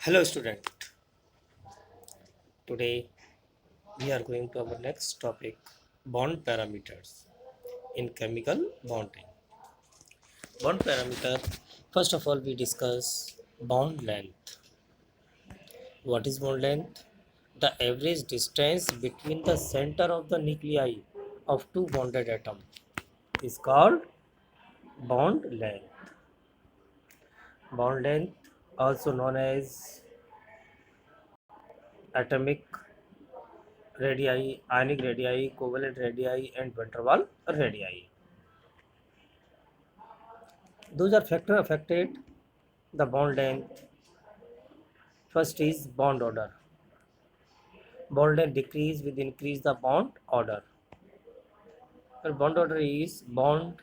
Hello student, today we are going to our next topic, bond parameters in chemical bonding. Bond parameter, first of all we discuss bond length. What is bond length? The average distance between the center of the nuclei of two bonded atoms is called bond length. Bond length also known as atomic radii, ionic radii, covalent radii and van der Waals radii. Those are factors affected the bond length. First is bond order. Bond length decrease with increase the bond order. The bond order is bond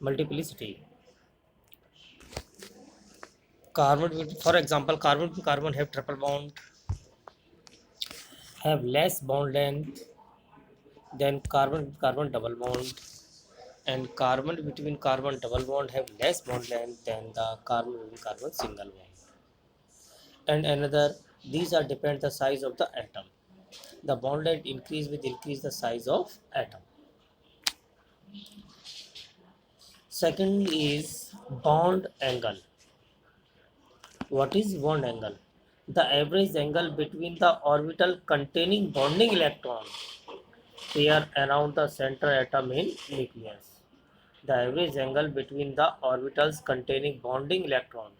multiplicity. For example, carbon to carbon have triple bond, have less bond length than carbon to carbon double bond, and carbon between carbon double bond have less bond length than the carbon between carbon single bond. And another, these are depend the size of the atom. The bond length increase with increase the size of atom. Second is bond angle. What is bond angle? The average angle between the orbital containing bonding electron pair around the center atom in nucleus. The average angle between the orbitals containing bonding electron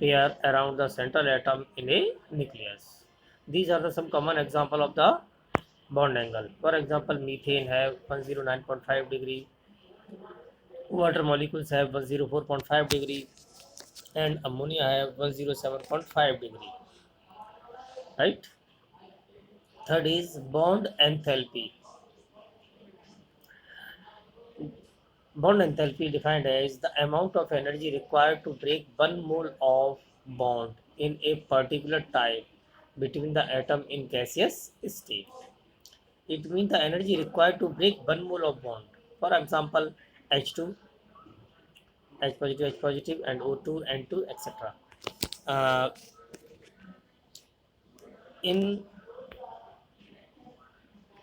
pair around the central atom in a nucleus. These are some common example of the bond angle. For example, methane have 109.5 degree, water molecules have 104.5 degree, and ammonia have 107.5 degree, right? Third is bond enthalpy. Bond enthalpy defined as the amount of energy required to break 1 mole of bond in a particular type between the atom in gaseous state. It means the energy required to break 1 mole of bond. For example, H2, H positive, and O2, N2, etc. Uh, in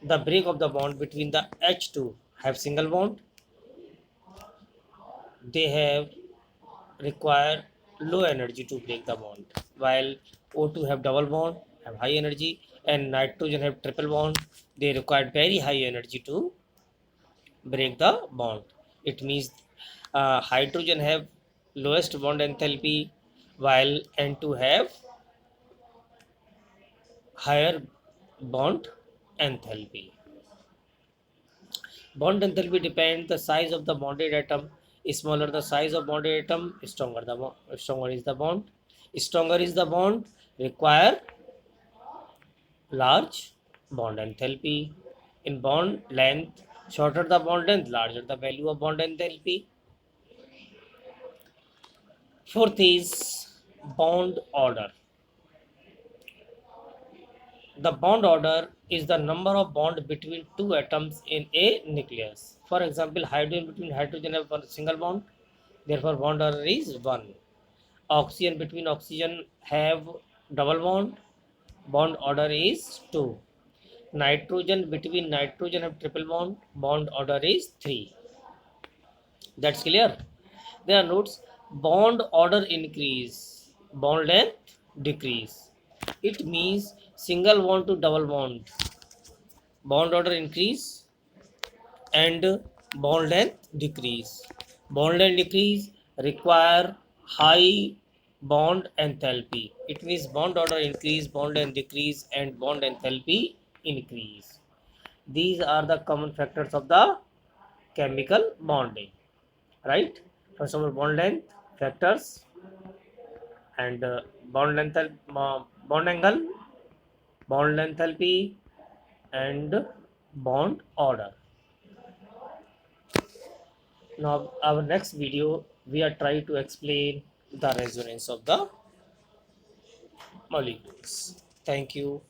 the break of the bond between the H2 have single bond, they have require low energy to break the bond, while O2 have double bond, have high energy, and nitrogen have triple bond, they require very high energy to break the bond. It means hydrogen have lowest bond enthalpy, while N2 have higher bond enthalpy. Bond enthalpy depends the size of the bonded atom. Smaller the size of bonded atom, stronger is the bond. Stronger is the bond, require large bond enthalpy. In bond length, shorter the bond length, larger the value of bond enthalpy. Fourth is bond order. The bond order is the number of bond between two atoms in a nucleus. For example, hydrogen between hydrogen have one single bond, therefore bond order is 1. Oxygen between oxygen have double bond order is 2. Nitrogen between nitrogen have triple bond order is 3. That's clear. There are notes, bond order increase, bond length decrease. It means single bond to double bond order increase and bond length decrease. Bond length decrease require high bond enthalpy. It means bond order increase, bond length decrease, and bond enthalpy increase. These are the common factors of the chemical bonding, right? First of all, bond length factors, and bond angle, bond enthalpy, and bond order. Now, our next video, we are trying to explain the resonance of the molecules. Thank you.